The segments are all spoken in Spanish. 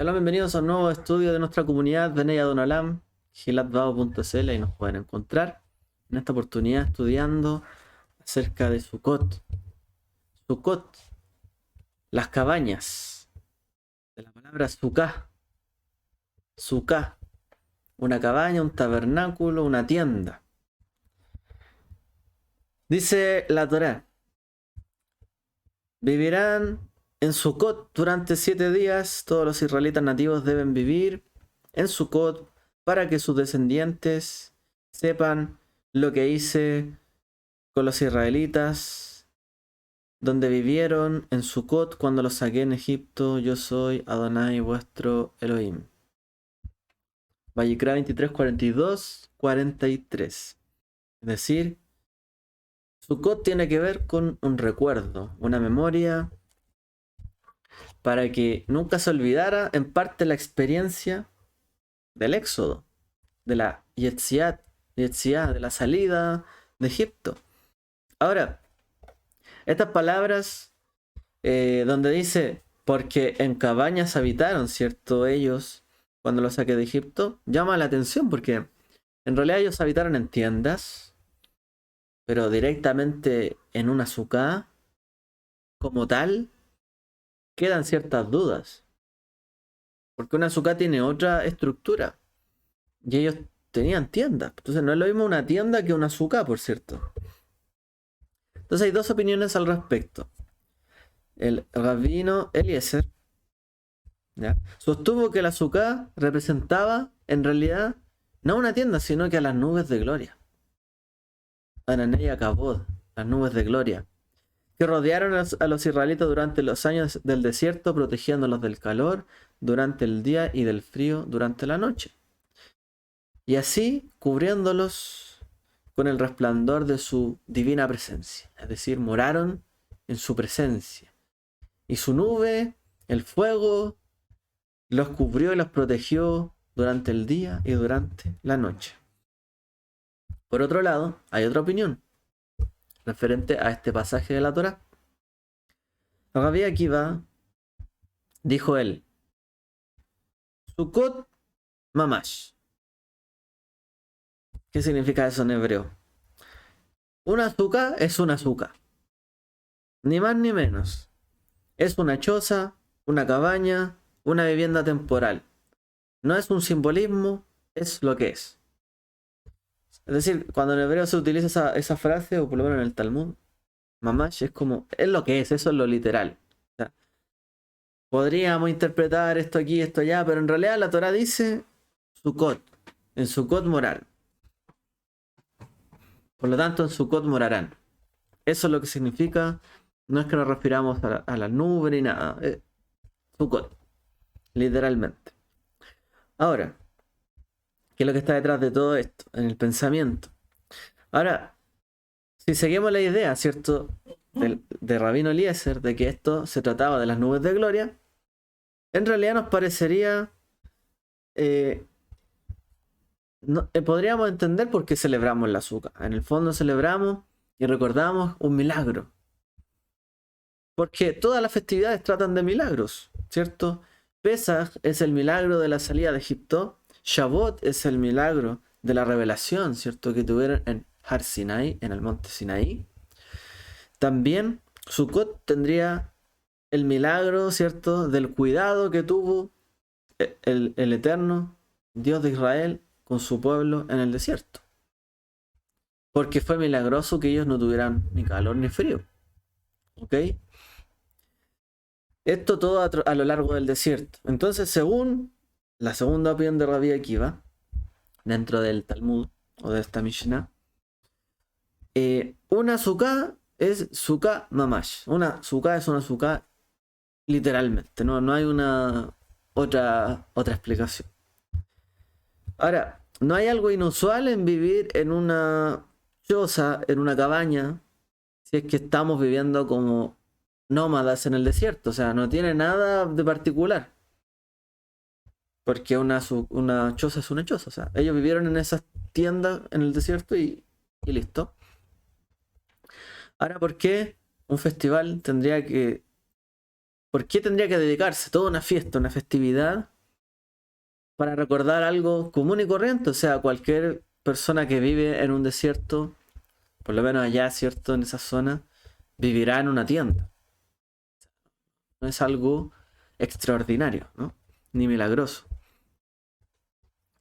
Hola, bienvenidos a un nuevo estudio de nuestra comunidad Benei Adonolam, gilatbao.cl, y nos pueden encontrar en esta oportunidad estudiando acerca de Sukkot. Sukkot, las cabañas, de la palabra Sukkah, Sukkah, una cabaña, un tabernáculo, una tienda. Dice la Torá: vivirán en Sukkot durante 7 días. Todos los israelitas nativos deben vivir en Sukkot para que sus descendientes sepan lo que hice con los israelitas, donde vivieron en Sukkot cuando los saqué en Egipto. Yo soy Adonai vuestro Elohim. Vayikra 23, 42, 43. Es decir, Sukkot tiene que ver con un recuerdo, una memoria, para que nunca se olvidara en parte la experiencia del éxodo, de la Yetziat, de la salida de Egipto. Ahora, estas palabras donde dice, porque en cabañas habitaron, ¿cierto? Ellos, cuando los saqué de Egipto, llama la atención porque en realidad ellos habitaron en tiendas, pero directamente en una sucá, como tal, quedan ciertas dudas. Porque una sucá tiene otra estructura. Y ellos tenían tiendas. Entonces no es lo mismo una tienda que una sucá, por cierto. Entonces hay dos opiniones al respecto. El rabino Eliezer, ¿ya?, sostuvo que la sucá representaba en realidad no una tienda, sino que a las nubes de gloria. Ananeya Kabod, las nubes de gloria, que rodearon a los israelitas durante los años del desierto, protegiéndolos del calor durante el día y del frío durante la noche. Y así cubriéndolos con el resplandor de su divina presencia. Es decir, moraron en su presencia. Y su nube, el fuego, los cubrió y los protegió durante el día y durante la noche. Por otro lado, hay otra opinión referente a este pasaje de la Torá. Rabbi Akiva dijo él: Sukkot mamash. ¿Qué significa eso en hebreo? Una azúcar es una azúcar, ni más ni menos. Es una choza, una cabaña, una vivienda temporal. No es un simbolismo, es lo que es. Es decir, cuando en hebreo se utiliza esa frase, o por lo menos en el Talmud, mamash es como, es lo que es, eso es lo literal. O sea, podríamos interpretar esto aquí, esto allá, pero en realidad la Torah dice Sukkot, en Sukkot morar. Por lo tanto, en Sukkot morarán. Eso es lo que significa. No es que nos respiramos a la nube ni nada. Sukkot, literalmente. Ahora, ¿qué es lo que está detrás de todo esto? En el pensamiento. Ahora, si seguimos la idea, ¿cierto?, de Rabino Eliezer, de que esto se trataba de las nubes de gloria, en realidad nos parecería... podríamos entender por qué celebramos la azúcar. En el fondo celebramos y recordamos un milagro. Porque todas las festividades tratan de milagros, ¿cierto? Pesaj es el milagro de la salida de Egipto. Shavuot es el milagro de la revelación, ¿cierto?, que tuvieron en Har Sinai, en el monte Sinaí. También Sukkot tendría el milagro, ¿cierto?, del cuidado que tuvo el eterno Dios de Israel con su pueblo en el desierto. Porque fue milagroso que ellos no tuvieran ni calor ni frío. ¿Ok? Esto todo a lo largo del desierto. Entonces, según la segunda opinión de Rabbi Akiva, dentro del Talmud o de esta Mishnah, una sukkah es sukkah mamash. Una sukkah es una sukkah literalmente. No hay una otra explicación. Ahora, no hay algo inusual en vivir en una choza, en una cabaña, si es que estamos viviendo como nómadas en el desierto. O sea, no tiene nada de particular. Porque una choza es una choza. O sea, ellos vivieron en esas tiendas en el desierto y listo. Ahora, ¿por qué un festival tendría que ¿por qué tendría que dedicarse toda una fiesta, una festividad, para recordar algo común y corriente? O sea, cualquier persona que vive en un desierto, por lo menos allá, ¿cierto? En esa zona, vivirá en una tienda. No es algo extraordinario, ¿no? Ni milagroso.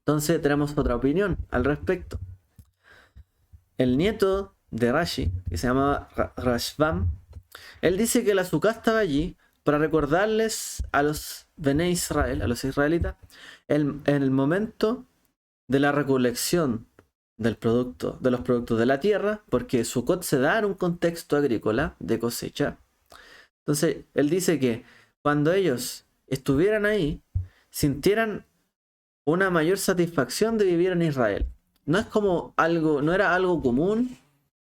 Entonces tenemos otra opinión al respecto. El nieto de Rashi, que se llama Rashbam, él dice que el azúcar estaba allí para recordarles a los Bene Israel, a los israelitas, en el momento de la recolección del producto, de los productos de la tierra, porque Sukkot se da en un contexto agrícola de cosecha. Entonces, él dice que cuando ellos estuvieran ahí, sintieran una mayor satisfacción de vivir en Israel. No es como algo, no era algo común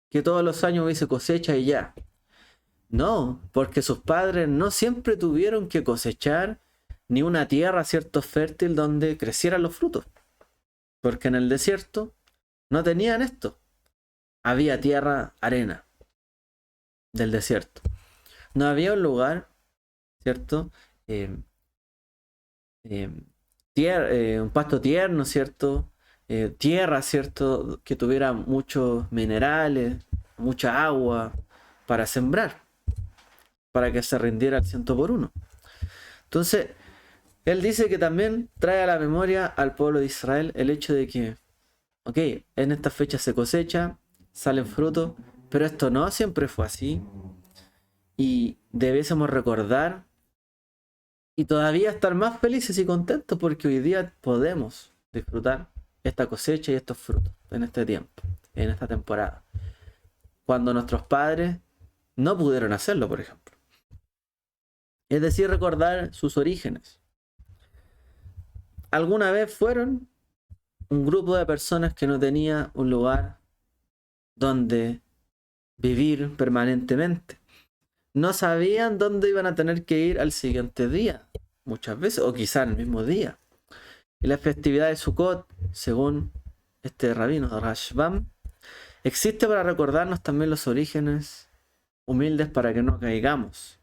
que todos los años hubiese cosecha y ya. No, porque sus padres no siempre tuvieron que cosechar ni una tierra, cierto, fértil donde crecieran los frutos. Porque en el desierto no tenían esto. Había tierra, arena del desierto. No había un lugar, ¿cierto? Un pasto tierno, ¿cierto? Tierra, ¿cierto? Que tuviera muchos minerales, mucha agua para sembrar, para que se rindiera al 100 por 1. Entonces, él dice que también trae a la memoria al pueblo de Israel el hecho de que, ok, en estas fechas se cosecha, salen frutos, pero esto no siempre fue así. Y debiésemos recordar y todavía estar más felices y contentos porque hoy día podemos disfrutar esta cosecha y estos frutos en este tiempo, en esta temporada. Cuando nuestros padres no pudieron hacerlo, por ejemplo. Es decir, recordar sus orígenes. Alguna vez fueron un grupo de personas que no tenía un lugar donde vivir permanentemente. No sabían dónde iban a tener que ir al siguiente día, muchas veces, o quizá el mismo día. Y la festividad de Sukkot, según este rabino Rashbam, existe para recordarnos también los orígenes humildes para que no caigamos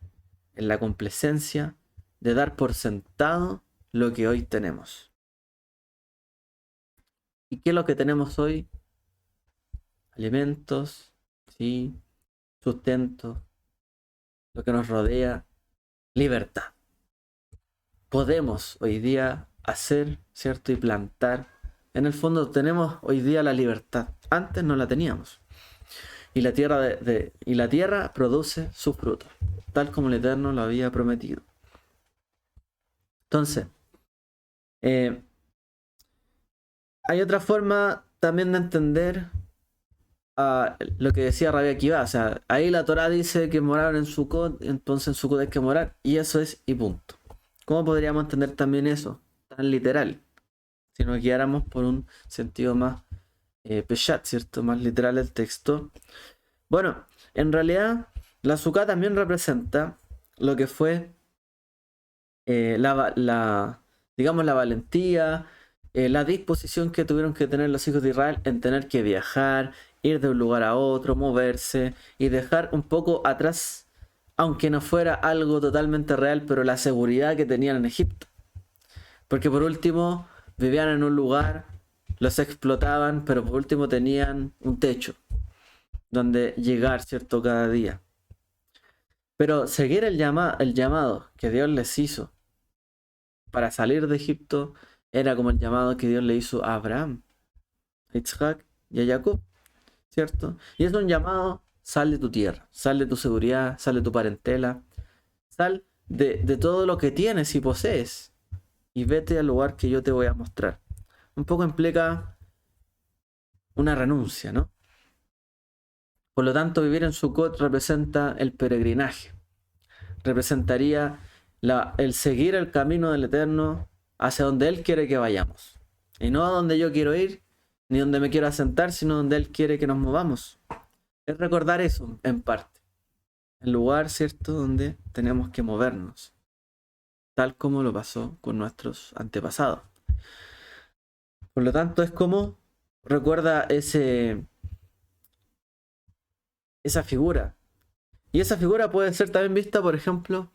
en la complacencia de dar por sentado lo que hoy tenemos. ¿Y qué es lo que tenemos hoy? Alimentos, ¿sí? Sustento, lo que nos rodea, libertad. Podemos hoy día hacer, ¿cierto? Y plantar. En el fondo tenemos hoy día la libertad. Antes no la teníamos. Y la tierra produce su fruto, tal como el Eterno lo había prometido. Entonces, hay otra forma también de entender lo que decía Rabbi Akiva. O sea, ahí la Torah dice que moraron en Sukkot, entonces en Sukkot hay que morar, y eso es y punto. ¿Cómo podríamos entender también eso? Tan literal. Si nos guiáramos por un sentido más peshat, ¿cierto? Más literal del texto. Bueno, en realidad la Sukkah también representa lo que fue digamos, la valentía, la disposición que tuvieron que tener los hijos de Israel en tener que viajar, ir de un lugar a otro, moverse y dejar un poco atrás, aunque no fuera algo totalmente real, pero la seguridad que tenían en Egipto. Porque por último vivían en un lugar, los explotaban, pero por último tenían un techo donde llegar, ¿cierto? Cada día. Pero seguir el llamado que Dios les hizo para salir de Egipto era como el llamado que Dios le hizo a Abraham, a Isaac y a Jacob, ¿cierto? Y es un llamado: sal de tu tierra, sal de tu seguridad, sal de tu parentela, sal de todo lo que tienes y posees y vete al lugar que yo te voy a mostrar. Un poco implica una renuncia, ¿no? Por lo tanto, vivir en Sukkot representa el peregrinaje, representaría el seguir el camino del Eterno hacia donde Él quiere que vayamos. Y no a donde yo quiero ir, ni donde me quiero asentar, sino donde Él quiere que nos movamos. Es recordar eso, en parte. El lugar, ¿cierto?, donde tenemos que movernos. Tal como lo pasó con nuestros antepasados. Por lo tanto, es como recuerda esa figura. Y esa figura puede ser también vista, por ejemplo,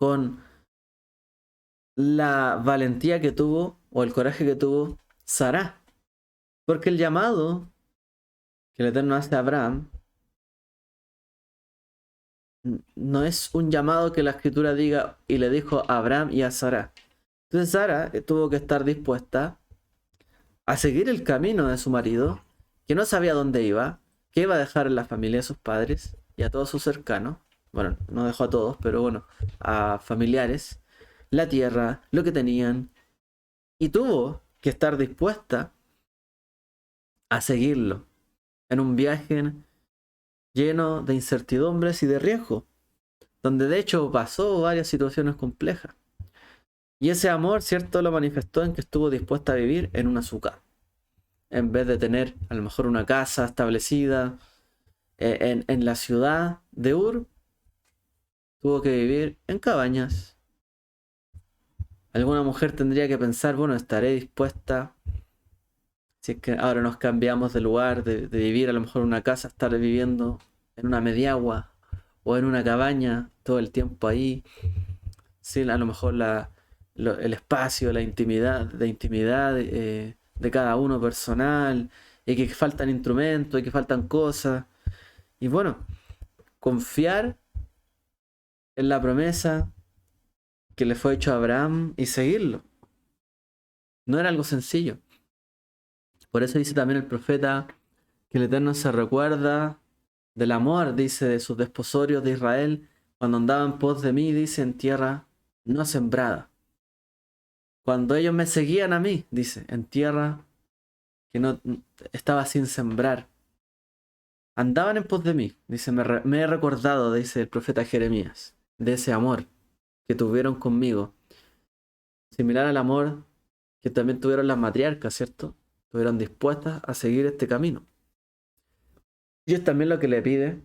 con la valentía que tuvo o el coraje que tuvo Sara. Porque el llamado que el Eterno hace a Abraham no es un llamado que la escritura diga y le dijo a Abraham y a Sara. Entonces Sara tuvo que estar dispuesta a seguir el camino de su marido, que no sabía dónde iba, que iba a dejar en la familia de sus padres y a todos sus cercanos. Bueno, no dejó a todos, pero bueno, a familiares, la tierra, lo que tenían, y tuvo que estar dispuesta a seguirlo en un viaje lleno de incertidumbres y de riesgo, donde de hecho pasó varias situaciones complejas. Y ese amor, cierto, lo manifestó en que estuvo dispuesta a vivir en una suca, en vez de tener a lo mejor una casa establecida en la ciudad de Ur, tuvo que vivir en cabañas. Alguna mujer tendría que pensar, bueno, estaré dispuesta, si es que ahora nos cambiamos de lugar, de vivir a lo mejor en una casa, estar viviendo en una mediagua o en una cabaña todo el tiempo ahí, sin a lo mejor el espacio, la intimidad, de cada uno personal, y que faltan instrumentos, y que faltan cosas. Y bueno, confiar en la promesa que le fue hecho a Abraham y seguirlo. No era algo sencillo. Por eso dice también el profeta que el Eterno se recuerda del amor, dice, de sus desposorios de Israel, cuando andaban en pos de mí, dice, en tierra no sembrada. Cuando ellos me seguían a mí, dice, en tierra que no estaba sin sembrar. Andaban en pos de mí, dice, me he recordado, dice el profeta Jeremías, de ese amor que tuvieron conmigo. Similar al amor que también tuvieron las matriarcas, ¿cierto? Estuvieron dispuestas a seguir este camino. Y es también lo que le pide,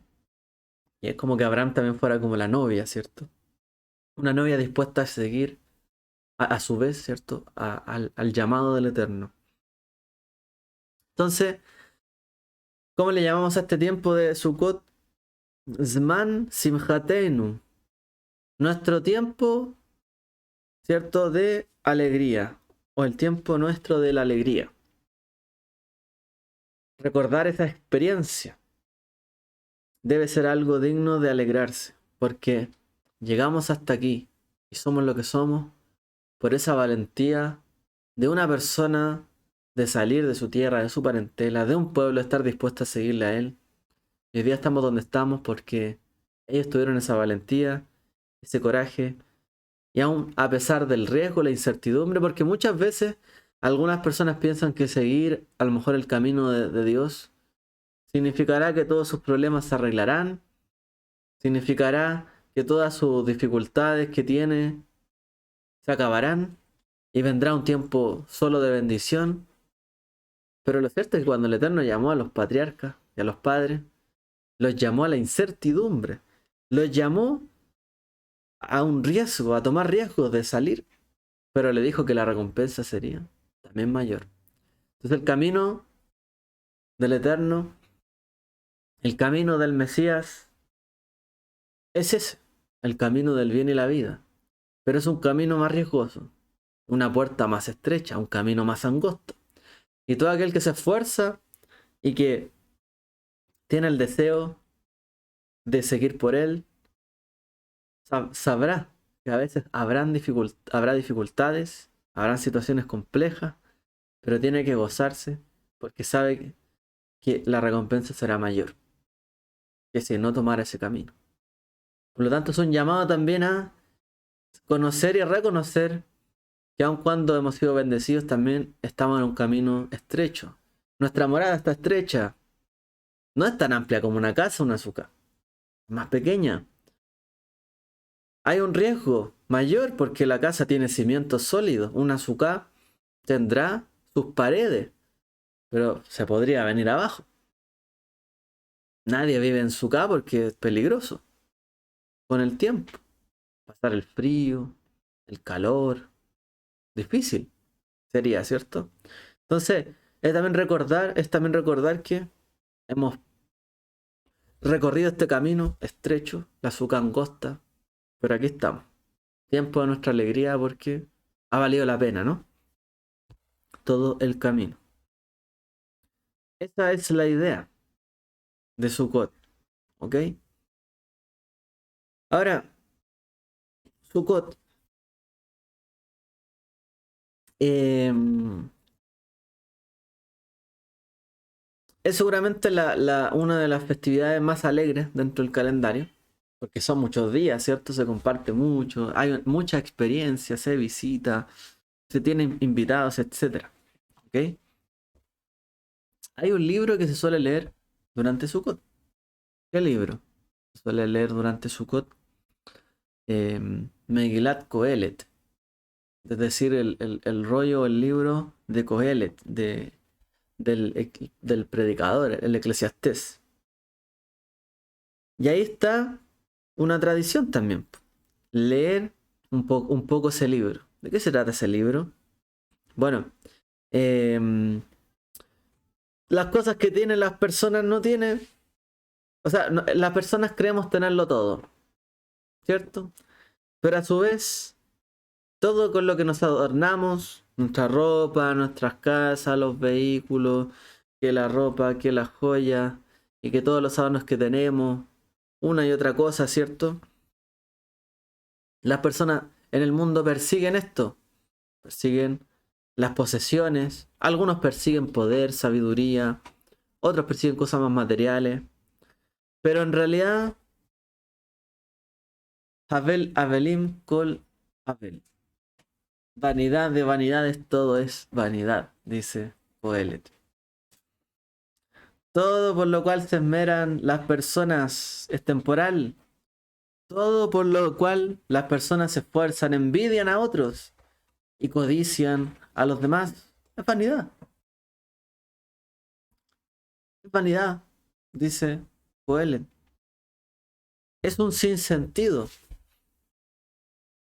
y es como que Abraham también fuera como la novia, ¿cierto? Una novia dispuesta a seguir a su vez, ¿cierto? Al llamado del Eterno. Entonces, ¿cómo le llamamos a este tiempo de Sukkot? Zman Simchatenu. Nuestro tiempo, ¿cierto? De alegría. O el tiempo nuestro de la alegría. Recordar esa experiencia debe ser algo digno de alegrarse. Porque llegamos hasta aquí y somos lo que somos por esa valentía de una persona de salir de su tierra, de su parentela, de un pueblo, estar dispuesta a seguirle a él. Y hoy día estamos donde estamos porque ellos tuvieron esa valentía, ese coraje, y aún a pesar del riesgo, la incertidumbre, porque muchas veces algunas personas piensan que seguir a lo mejor el camino de Dios significará que todos sus problemas se arreglarán, significará que todas sus dificultades que tiene se acabarán y vendrá un tiempo solo de bendición. Pero lo cierto es que cuando el Eterno llamó a los patriarcas y a los padres, los llamó a la incertidumbre, los llamó a un riesgo, a tomar riesgos de salir, pero le dijo que la recompensa sería también mayor. Entonces el camino del Eterno, el camino del Mesías, es ese, el camino del bien y la vida, pero es un camino más riesgoso, una puerta más estrecha, un camino más angosto. Y todo aquel que se esfuerza y que tiene el deseo de seguir por él, sabrá que a veces habrá dificultades, habrán situaciones complejas, pero tiene que gozarse porque sabe que la recompensa será mayor que si no tomara ese camino. Por lo tanto, es un llamado también a conocer y reconocer que aun cuando hemos sido bendecidos, también estamos en un camino estrecho. Nuestra morada está estrecha. No es tan amplia como una casa o una azúcar. Es más pequeña. Hay un riesgo mayor porque la casa tiene cimientos sólidos. Una azúcar tendrá sus paredes, pero se podría venir abajo. Nadie vive en su casa porque es peligroso. Con el tiempo. Pasar el frío, el calor. Difícil sería, ¿cierto? Entonces, es también recordar que hemos recorrido este camino estrecho, la suca angosta, pero aquí estamos. tiempo de nuestra alegría porque ha valido la pena, ¿no? Todo el camino. Esa es la idea de Sukkot, ¿ok? Ahora, Sukkot em, es seguramente una de las festividades más alegres dentro del calendario, porque son muchos días, ¿cierto? Se comparte mucho, hay mucha experiencia, se visita, se tienen invitados, etcétera, ¿ok? Hay un libro que se suele leer durante Sukkot. ¿Qué libro se suele leer durante Sukkot? Megilat Kohelet, es decir, el rollo, el libro de Kohelet, del predicador, el Eclesiastés. Y ahí está una tradición también, leer un poco ese libro. ¿De qué se trata ese libro? Bueno, em, las cosas que tienen las personas no tienen, o sea, las personas creemos tenerlo todo, ¿cierto? Pero a su vez, todo con lo que nos adornamos, nuestra ropa, nuestras casas, los vehículos, que la ropa, que las joyas, y que todos los adornos que tenemos, una y otra cosa, ¿cierto? Las personas en el mundo persiguen esto, persiguen las posesiones, algunos persiguen poder, sabiduría, otros persiguen cosas más materiales, pero en realidad, Avelim Kol Avel. Vanidad de vanidades, todo es vanidad, dice Coelet. Todo por lo cual se esmeran las personas es temporal. Todo por lo cual las personas se esfuerzan, envidian a otros y codician a los demás. Es vanidad. Es vanidad, dice Coelet. Es un sinsentido.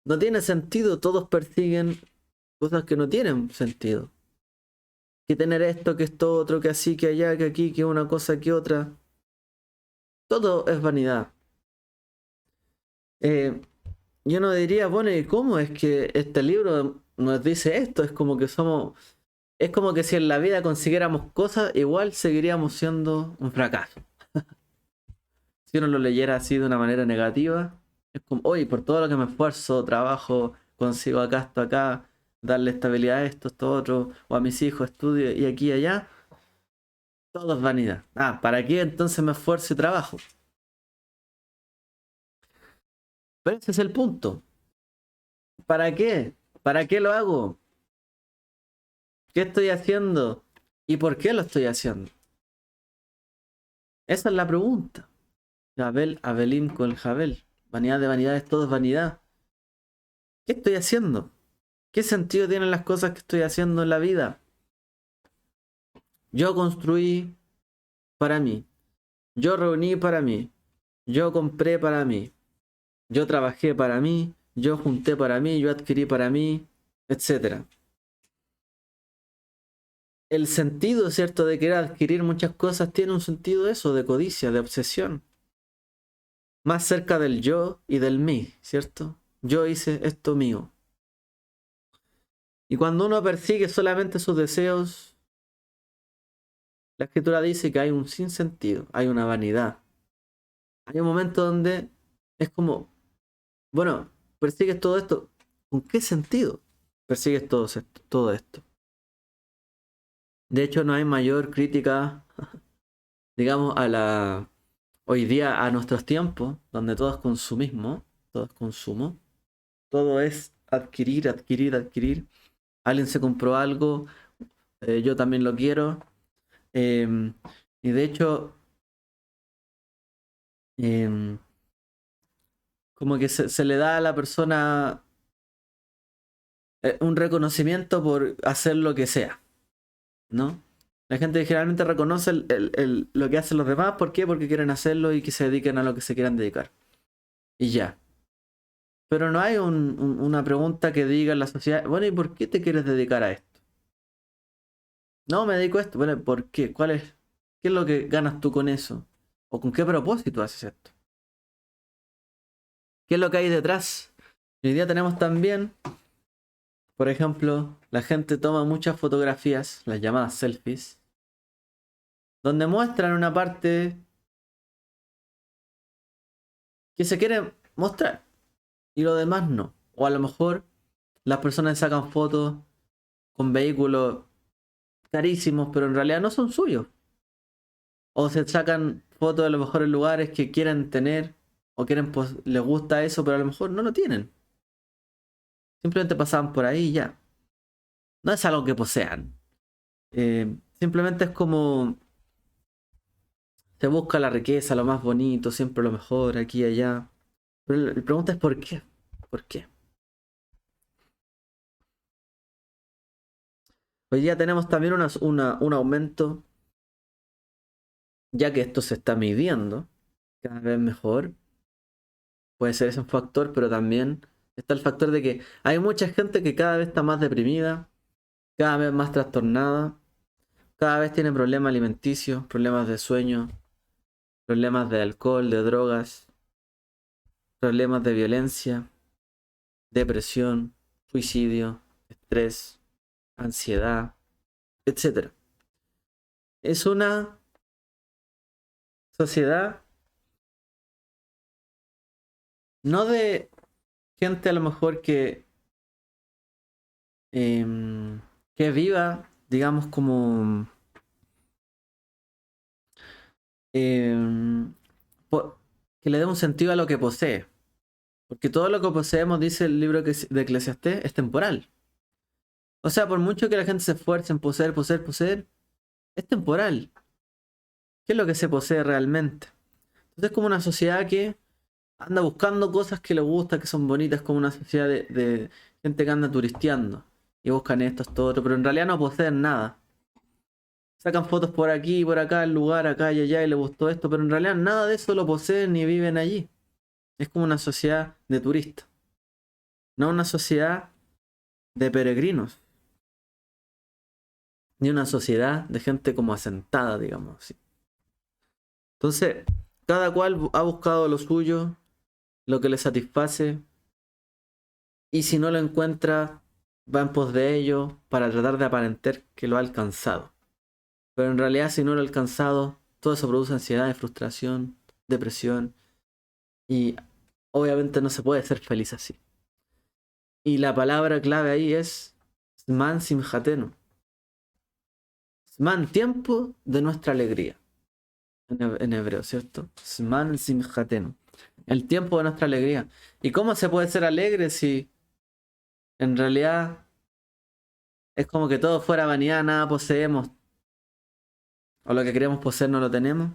No tiene sentido. Todos persiguen cosas que no tienen sentido. Que tener esto, que esto, otro, que así, que allá, que aquí, que una cosa, que otra. Todo es vanidad. Eh, yo no diría, bueno, ¿y cómo es que este libro nos dice esto? Es como que somos, es como que si en la vida consiguiéramos cosas, igual seguiríamos siendo un fracaso. Si uno lo leyera así de una manera negativa, es como, oye, por todo lo que me esfuerzo, trabajo, consigo acá, esto acá, darle estabilidad a esto, esto otro, o a mis hijos, estudio y aquí y allá, todo es vanidad. Ah, ¿para qué entonces me esfuerzo y trabajo? Pero ese es el punto. ¿Para qué? ¿Para qué lo hago? ¿Qué estoy haciendo? ¿Y por qué lo estoy haciendo? Esa es la pregunta. Abel, Abelim con Jabel. Vanidad de vanidades, todo es vanidad. ¿Qué estoy haciendo? ¿Qué sentido tienen las cosas que estoy haciendo en la vida? Yo construí para mí. Yo reuní para mí. Yo compré para mí. Yo trabajé para mí. Yo junté para mí. Yo adquirí para mí. Etcétera. El sentido, ¿cierto?, de querer adquirir muchas cosas tiene un sentido eso, de codicia, de obsesión. Más cerca del yo y del mí, ¿cierto? Yo hice esto mío. Y cuando uno persigue solamente sus deseos, la escritura dice que hay un sinsentido, hay una vanidad. Hay un momento donde es como, bueno, persigues todo esto, ¿con qué sentido persigues todo esto? De hecho, no hay mayor crítica, digamos, a la hoy día, a nuestros tiempos, donde todo es consumismo, todo es consumo, todo es adquirir, adquirir, adquirir. Alguien se compró algo, yo también lo quiero. em, y de hecho, em, como que se le da a la persona un reconocimiento por hacer lo que sea, ¿no? La gente generalmente reconoce lo que hacen los demás. ¿Por qué? Porque quieren hacerlo y que se dediquen a lo que se quieran dedicar. Y ya. Pero no hay una pregunta que diga en la sociedad, bueno, ¿y por qué te quieres dedicar a esto? No, me dedico a esto. Bueno, ¿por qué? ¿Qué es lo que ganas tú con eso? ¿O con qué propósito haces esto? ¿Qué es lo que hay detrás? Hoy día tenemos también, por ejemplo, la gente toma muchas fotografías, las llamadas selfies, donde muestran una parte que se quiere mostrar y lo demás no. O a lo mejor las personas sacan fotos con vehículos carísimos, pero en realidad no son suyos. O se sacan fotos de los mejores lugares que quieren tener o quieren, pues, les gusta eso, pero a lo mejor no lo tienen. Simplemente pasaban por ahí y ya. No es algo que posean. Simplemente es como se busca la riqueza, lo más bonito, siempre lo mejor, aquí y allá. Pero la pregunta es ¿por qué? ¿Por qué? Hoy día tenemos también un aumento, ya que esto se está midiendo cada vez mejor. Puede ser ese un factor, pero también está el factor de que hay mucha gente que cada vez está más deprimida, cada vez más trastornada, cada vez tiene problemas alimenticios, problemas de sueño, problemas de alcohol, de drogas, problemas de violencia, depresión, suicidio, estrés, ansiedad, etcétera. Es una sociedad no de gente a lo mejor em, que viva, digamos, como em, que le dé un sentido a lo que posee. Porque todo lo que poseemos, dice el libro de Eclesiastés, es temporal. O sea, por mucho que la gente se esfuerce en poseer, poseer, poseer, es temporal. ¿Qué es lo que se posee realmente? Entonces es como una sociedad que anda buscando cosas que le gustan, que son bonitas, como una sociedad de gente que anda turisteando. Y buscan esto, esto, otro, pero en realidad no poseen nada. Sacan fotos por aquí y por acá, el lugar, acá y allá, y le gustó esto, pero en realidad nada de eso lo poseen ni viven allí. Es como una sociedad de turistas, no una sociedad de peregrinos, ni una sociedad de gente como asentada, digamos así. Entonces, cada cual ha buscado lo suyo, lo que le satisface, y si no lo encuentra, va en pos de ello para tratar de aparentar que lo ha alcanzado. Pero en realidad, si no lo ha alcanzado, todo eso produce ansiedad, frustración, depresión, y obviamente no se puede ser feliz así. Y la palabra clave ahí es Zman Simhatenu. Zman, tiempo de nuestra alegría. En hebreo, ¿cierto? Zman Simhatenu. El tiempo de nuestra alegría. ¿Y cómo se puede ser alegre si en realidad es como que todo fuera vanidad, nada poseemos? ¿O lo que queremos poseer no lo tenemos?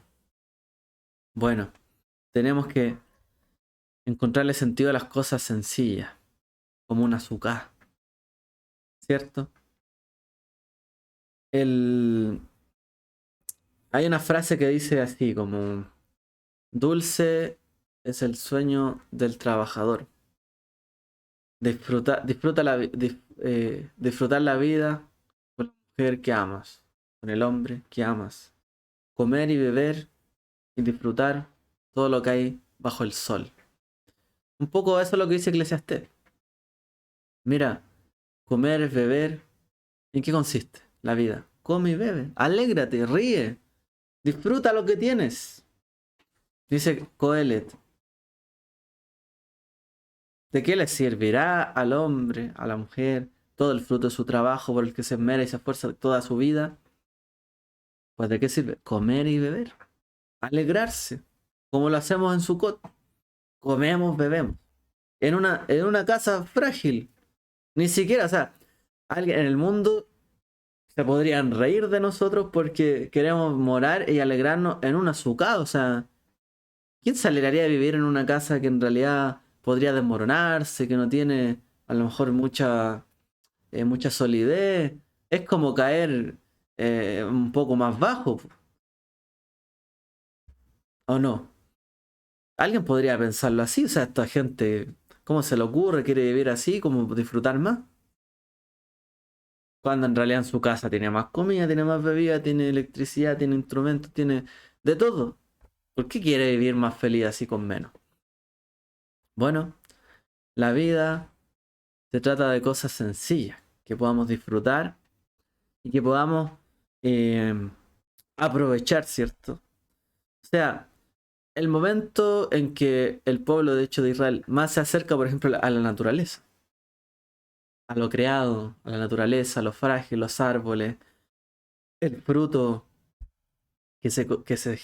Bueno, tenemos que encontrarle sentido a las cosas sencillas, como un azúcar, ¿cierto? El... Hay una frase que dice así como, dulce es el sueño del trabajador. Disfrutar la vida con la mujer que amas, con el hombre que amas. Comer y beber y disfrutar todo lo que hay bajo el sol. Un poco eso es lo que dice Eclesiastés. Mira, comer, beber, ¿en qué consiste la vida? Come y bebe, alégrate, ríe, disfruta lo que tienes. Dice Coelet, ¿de qué le servirá al hombre, a la mujer, todo el fruto de su trabajo por el que se esmera y se esfuerza toda su vida? Pues ¿de qué sirve? Comer y beber, alegrarse, como lo hacemos en Sukkot. Comemos, bebemos. En una casa frágil. Ni siquiera, o sea, alguien en el mundo se podrían reír de nosotros porque queremos morar y alegrarnos en una suká. O sea, ¿quién se alegraría de vivir en una casa que en realidad podría desmoronarse, que no tiene a lo mejor mucha solidez? Es como caer un poco más bajo, ¿o no? Alguien podría pensarlo así, o sea, esta gente, ¿cómo se le ocurre? ¿Quiere vivir así? ¿Cómo disfrutar más? Cuando en realidad en su casa tiene más comida, tiene más bebida, tiene electricidad, tiene instrumentos, tiene de todo. ¿Por qué quiere vivir más feliz así con menos? Bueno, la vida se trata de cosas sencillas, que podamos disfrutar y que podamos aprovechar, ¿cierto? O sea, el momento en que el pueblo, de hecho, de Israel más se acerca, por ejemplo, a la naturaleza, a lo creado, a la naturaleza, a lo frágil, los árboles, el fruto que se, co- que se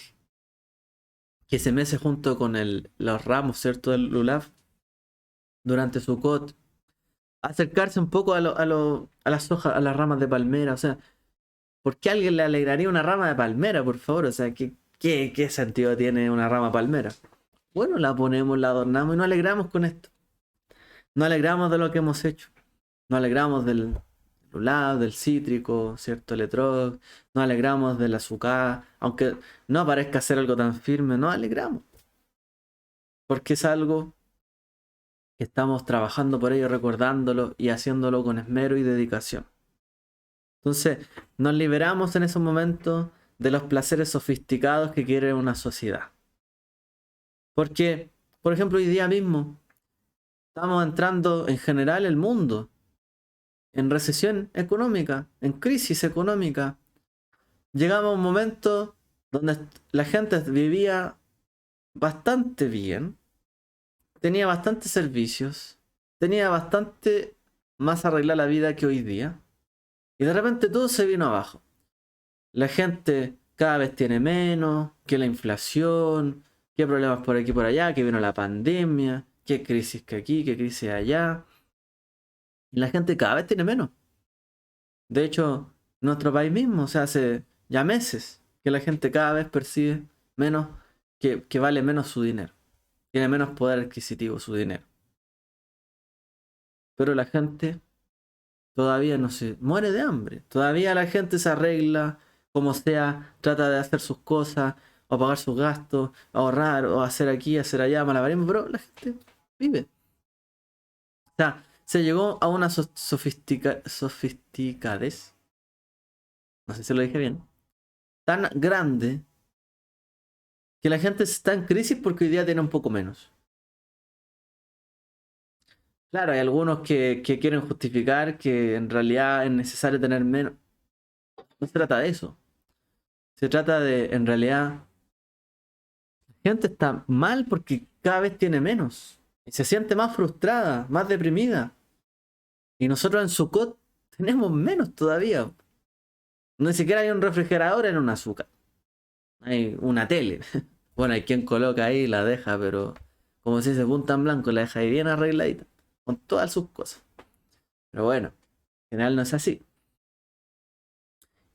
mece junto con los ramos, ¿cierto? Del lulav durante Sukkot, acercarse un poco a las hojas, a las ramas de palmera, o sea, ¿por qué a alguien le alegraría una rama de palmera, por favor? O sea, ¿qué sentido tiene una rama de palmera? Bueno, la ponemos, la adornamos y nos alegramos con esto. Nos alegramos de lo que hemos hecho. Nos alegramos del lulab, del cítrico, ¿cierto? El etrog. Nos alegramos del azúcar. Aunque no parezca ser algo tan firme, nos alegramos. Porque es algo que estamos trabajando por ello, recordándolo y haciéndolo con esmero y dedicación. Entonces, nos liberamos en esos momentos de los placeres sofisticados que quiere una sociedad. Porque, por ejemplo, hoy día mismo estamos entrando en general el mundo en recesión económica, en crisis económica. Llegamos a un momento donde la gente vivía bastante bien, tenía bastantes servicios, tenía bastante más arreglada la vida que hoy día, y de repente todo se vino abajo. La gente cada vez tiene menos, que la inflación, que problemas por aquí y por allá, que vino la pandemia, que crisis que aquí, que crisis allá. Y la gente cada vez tiene menos. De hecho, nuestro país mismo, o sea, hace ya meses que la gente cada vez percibe menos, que vale menos su dinero. Tiene menos poder adquisitivo su dinero. Pero la gente todavía no se muere de hambre. Todavía la gente se arregla como sea, trata de hacer sus cosas, o pagar sus gastos, ahorrar, o hacer aquí, hacer allá, malabarismo, pero la gente vive. O sea, se llegó a una sofisticadez, no sé si lo dije bien, tan grande que la gente está en crisis porque hoy día tiene un poco menos. Claro, hay algunos que quieren justificar que en realidad es necesario tener menos. No se trata de eso. Se trata de, en realidad, la gente está mal porque cada vez tiene menos. Y se siente más frustrada, más deprimida. Y nosotros en Sukkot tenemos menos todavía. Ni siquiera hay un refrigerador en un azúcar. Hay una tele. Bueno, hay quien coloca ahí y la deja, pero como si se punta en blanco, la deja ahí bien arregladita. Con todas sus cosas. Pero bueno, en general no es así.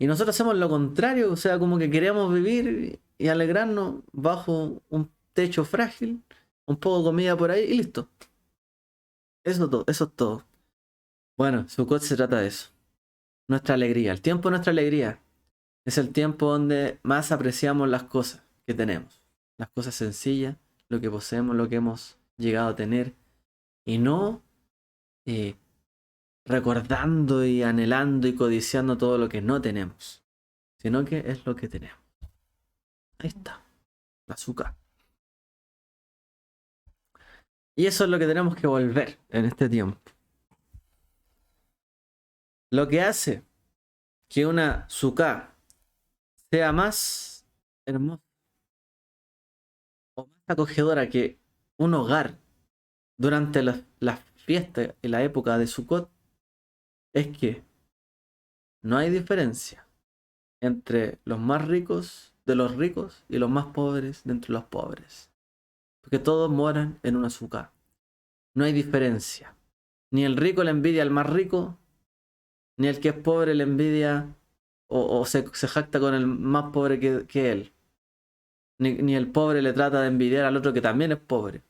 Y nosotros hacemos lo contrario, o sea, como que queremos vivir y alegrarnos bajo un techo frágil, un poco de comida por ahí y listo. Eso es todo. Bueno, Sukkot se trata de eso. Nuestra alegría. El tiempo de nuestra alegría es el tiempo donde más apreciamos las cosas que tenemos. Las cosas sencillas, lo que poseemos, lo que hemos llegado a tener. Y no eh, recordando y anhelando y codiciando todo lo que no tenemos. Sino que es lo que tenemos. Ahí está. El azúcar. Y eso es lo que tenemos que volver en este tiempo. Lo que hace que una suká sea más hermosa o más acogedora que un hogar durante las fiestas y la época de Sukkot es que no hay diferencia entre los más ricos de los ricos y los más pobres de entre los pobres. Porque todos moran en una suká. No hay diferencia. Ni el rico le envidia al más rico, ni el que es pobre le envidia o se jacta con el más pobre que él. Ni el pobre le trata de envidiar al otro que también es pobre.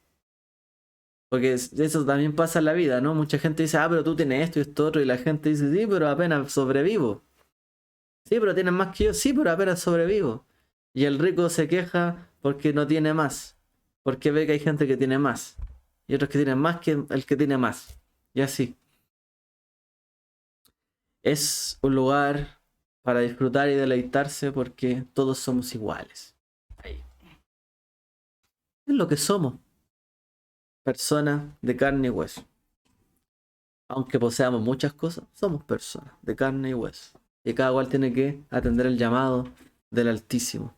Porque eso también pasa en la vida, ¿no? Mucha gente dice, pero tú tienes esto y esto otro, y la gente dice, sí, pero apenas sobrevivo. Sí, pero tienes más que yo, sí, pero apenas sobrevivo. Y el rico se queja porque no tiene más, porque ve que hay gente que tiene más, y otros que tienen más que el que tiene más. Y así. Es un lugar para disfrutar y deleitarse porque todos somos iguales. Ahí. Es lo que somos. personas de carne y hueso. Aunque poseamos muchas cosas, somos personas de carne y hueso. Y cada cual tiene que atender el llamado del Altísimo.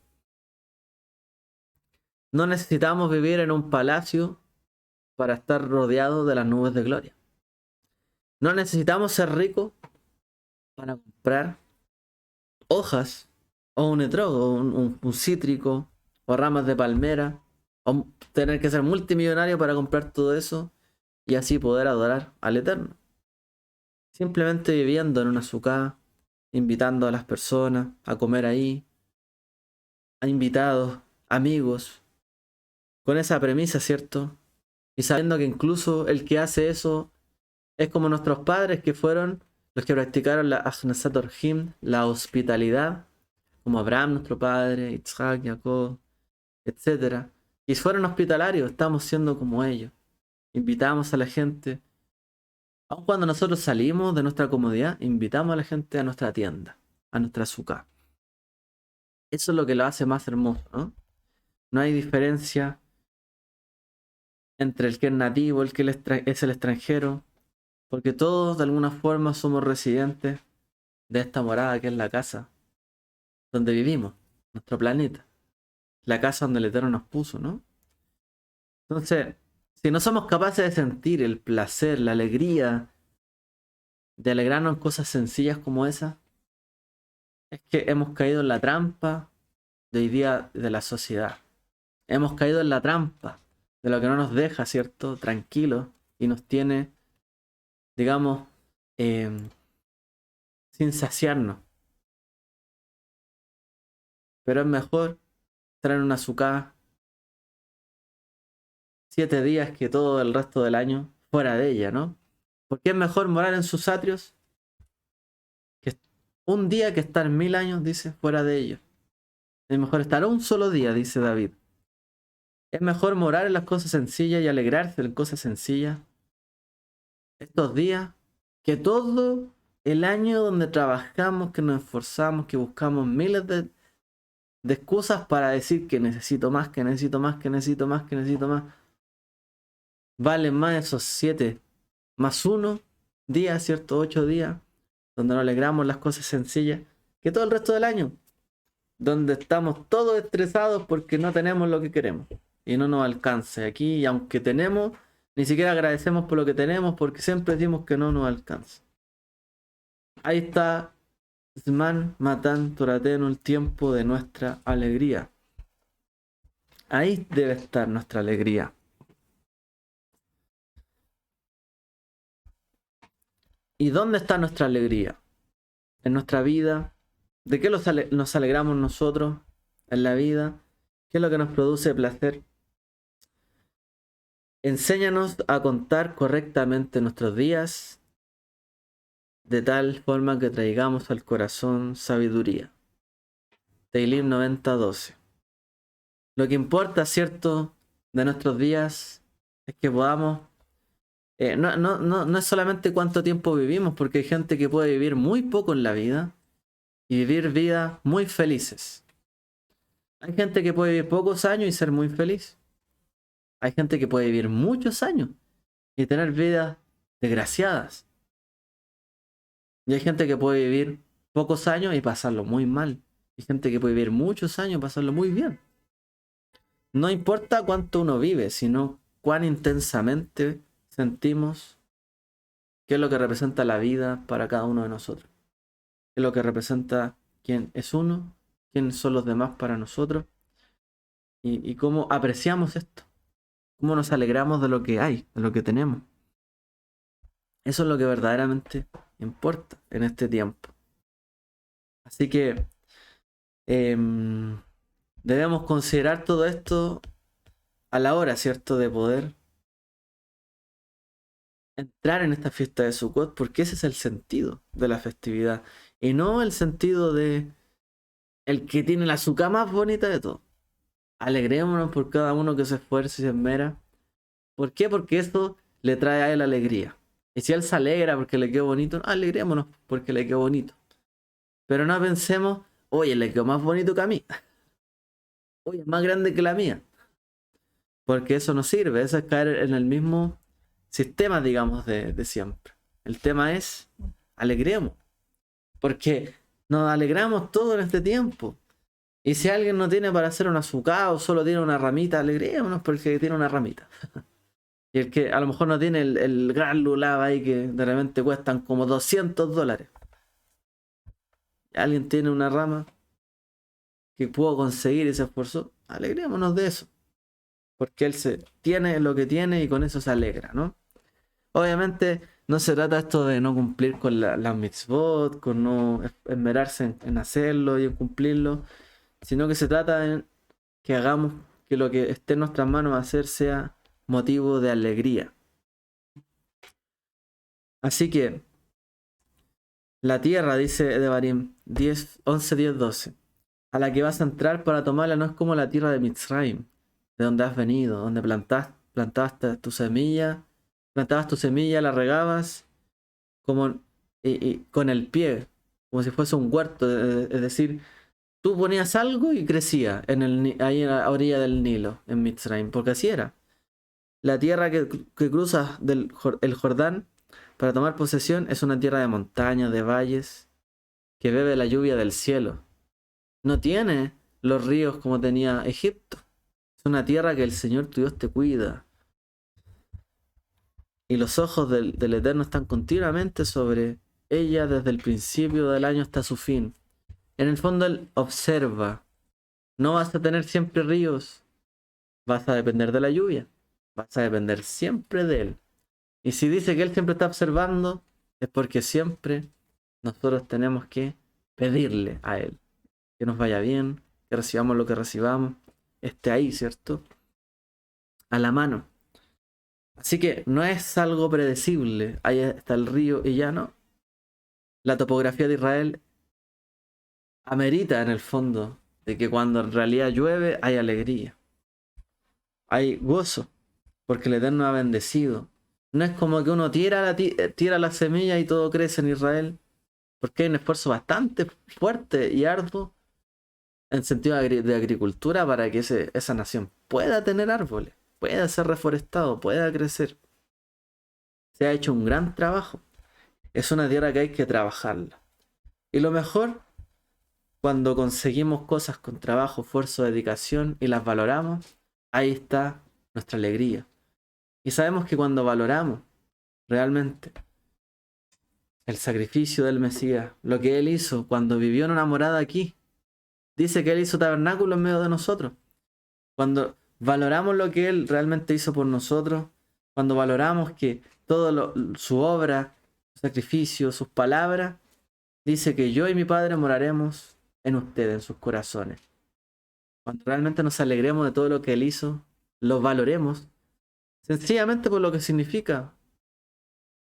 No necesitamos vivir en un palacio para estar rodeados de las nubes de gloria. No necesitamos ser ricos para comprar hojas o un etrog, o un cítrico, o ramas de palmera, o tener que ser multimillonario para comprar todo eso y así poder adorar al Eterno. Simplemente viviendo en una sucá, invitando a las personas a comer ahí, a invitados, amigos, con esa premisa, ¿cierto? Y sabiendo que incluso el que hace eso es como nuestros padres que fueron los que practicaron la Ahnasat Orhim, la hospitalidad, como Abraham, nuestro padre, Isaac, Jacob, etcétera. Y fueron hospitalarios, estamos siendo como ellos. Invitamos a la gente. Aun cuando nosotros salimos de nuestra comodidad, invitamos a la gente a nuestra tienda, a nuestra suká. Eso es lo que lo hace más hermoso, ¿no? No hay diferencia entre el que es nativo, el que es el extranjero, porque todos de alguna forma somos residentes de esta morada que es la casa donde vivimos, nuestro planeta, la casa donde el Eterno nos puso, ¿no? Entonces, si no somos capaces de sentir el placer, la alegría, de alegrarnos en cosas sencillas como esa, es que hemos caído en la trampa de hoy día de la sociedad. Hemos caído en la trampa de lo que no nos deja, ¿cierto? Tranquilos y nos tiene, digamos, sin saciarnos. Pero es mejor estar en una sucá 7 días que todo el resto del año fuera de ella, ¿no? Porque es mejor morar en sus atrios que un día que estar 1000 años, dice, fuera de ellos. Es mejor estar un solo día, dice David. Es mejor morar en las cosas sencillas y alegrarse en cosas sencillas estos días que todo el año donde trabajamos, que nos esforzamos, que buscamos miles de excusas para decir que necesito más, que necesito más, que necesito más, que necesito más. Valen más esos 7 más 1 días, ¿cierto? 8 días, donde nos alegramos las cosas sencillas, que todo el resto del año, donde estamos todos estresados porque no tenemos lo que queremos y no nos alcanza. Aquí, y aunque tenemos, ni siquiera agradecemos por lo que tenemos porque siempre decimos que no nos alcanza. Ahí está Zman Matan Torateno, el tiempo de nuestra alegría. Ahí debe estar nuestra alegría. ¿Y dónde está nuestra alegría? En nuestra vida. ¿De qué nos alegramos nosotros en la vida? ¿Qué es lo que nos produce placer? Enséñanos a contar correctamente nuestros días, de tal forma que traigamos al corazón sabiduría. Teilim 90:12. Lo que importa, ¿cierto?, de nuestros días es que podamos... no es solamente cuánto tiempo vivimos, porque hay gente que puede vivir muy poco en la vida y vivir vidas muy felices. Hay gente que puede vivir pocos años y ser muy feliz. Hay gente que puede vivir muchos años y tener vidas desgraciadas. Y hay gente que puede vivir pocos años y pasarlo muy mal. Hay gente que puede vivir muchos años y pasarlo muy bien. No importa cuánto uno vive, sino cuán intensamente sentimos qué es lo que representa la vida para cada uno de nosotros. Qué es lo que representa quién es uno, quiénes son los demás para nosotros. Y cómo apreciamos esto. Cómo nos alegramos de lo que hay, de lo que tenemos. Eso es lo que verdaderamente importa en este tiempo. Así que debemos considerar todo esto a la hora, ¿cierto?, de poder entrar en esta fiesta de Sukkot, porque ese es el sentido de la festividad. Y no el sentido de el que tiene la sukkah más bonita de todo. Alegrémonos por cada uno que se esfuerce y se esmera. ¿Por qué? Porque eso le trae a él alegría. Y si él se alegra porque le quedó bonito, alegrémonos porque le quedó bonito. Pero no pensemos, oye, le quedó más bonito que a mí. Oye, es más grande que la mía. Porque eso no sirve, eso es caer en el mismo sistema, digamos, de siempre. El tema es, alegremos, porque nos alegramos todo en este tiempo. Y si alguien no tiene para hacer un azúcar o solo tiene una ramita, alegrémonos porque tiene una ramita. Y el que a lo mejor no tiene el gran lulab ahí que de repente cuestan como $200. Alguien tiene una rama que pudo conseguir y se esforzó, alegrémonos de eso. Porque él tiene lo que tiene y con eso se alegra, ¿no? Obviamente no se trata esto de no cumplir con las mitzvot, con no esmerarse en hacerlo y en cumplirlo, sino que se trata de que hagamos que lo que esté en nuestras manos hacer sea motivo de alegría. Así que la tierra, dice Devarim 11, 10, 12, a la que vas a entrar para tomarla no es como la tierra de Mitzrayim, de donde has venido, donde plantabas tu semilla, la regabas como con el pie, como si fuese un huerto, es decir, tú ponías algo y crecía ahí en la orilla del Nilo, en Mitzrayim, porque así era. La tierra que cruzas el Jordán para tomar posesión es una tierra de montañas, de valles, que bebe la lluvia del cielo. No tiene los ríos como tenía Egipto. Es una tierra que el Señor tu Dios te cuida. Y los ojos del Eterno están continuamente sobre ella desde el principio del año hasta su fin. En el fondo Él observa. No vas a tener siempre ríos. Vas a depender de la lluvia. Vas a depender siempre de Él. Y si dice que Él siempre está observando, es porque siempre nosotros tenemos que pedirle a Él que nos vaya bien, que recibamos lo que recibamos, esté ahí, ¿cierto? A la mano. Así que no es algo predecible, ahí está el río y ya no. La topografía de Israel amerita en el fondo de que cuando en realidad llueve hay alegría, hay gozo, porque el Eterno ha bendecido. No es como que uno tira la semilla y todo crece en Israel, porque hay un esfuerzo bastante fuerte y arduo en sentido de agricultura para que esa nación pueda tener árboles, pueda ser reforestado, pueda crecer. Se ha hecho un gran trabajo. Es una tierra que hay que trabajarla. Y lo mejor, cuando conseguimos cosas con trabajo, esfuerzo, dedicación y las valoramos, ahí está nuestra alegría. Y sabemos que cuando valoramos realmente el sacrificio del Mesías, lo que Él hizo cuando vivió en una morada aquí, dice que Él hizo tabernáculo en medio de nosotros. Cuando valoramos lo que Él realmente hizo por nosotros, cuando valoramos que su obra, su sacrificio, sus palabras, dice que yo y mi Padre moraremos en ustedes, en sus corazones. Cuando realmente nos alegremos de todo lo que Él hizo, lo valoremos, sencillamente por lo que significa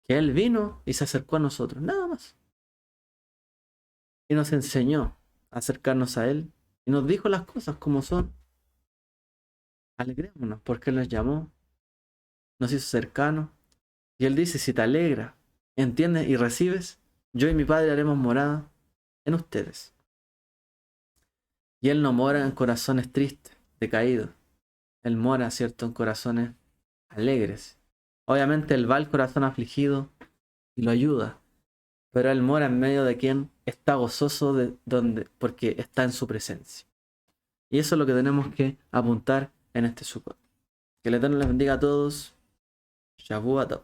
que Él vino y se acercó a nosotros, nada más. Y nos enseñó a acercarnos a Él y nos dijo las cosas como son. Alegrémonos porque Él nos llamó, nos hizo cercanos. Y Él dice, si te alegra, entiendes y recibes, yo y mi Padre haremos morada en ustedes. Y Él no mora en corazones tristes, decaídos. Él mora, ¿cierto?, en corazones alegres. Obviamente Él va al corazón afligido y lo ayuda. Pero Él mora en medio de quien está gozoso porque está en su presencia. Y eso es lo que tenemos que apuntar en este Sukkot. Que el Eterno les bendiga a todos. Shavuot Tov.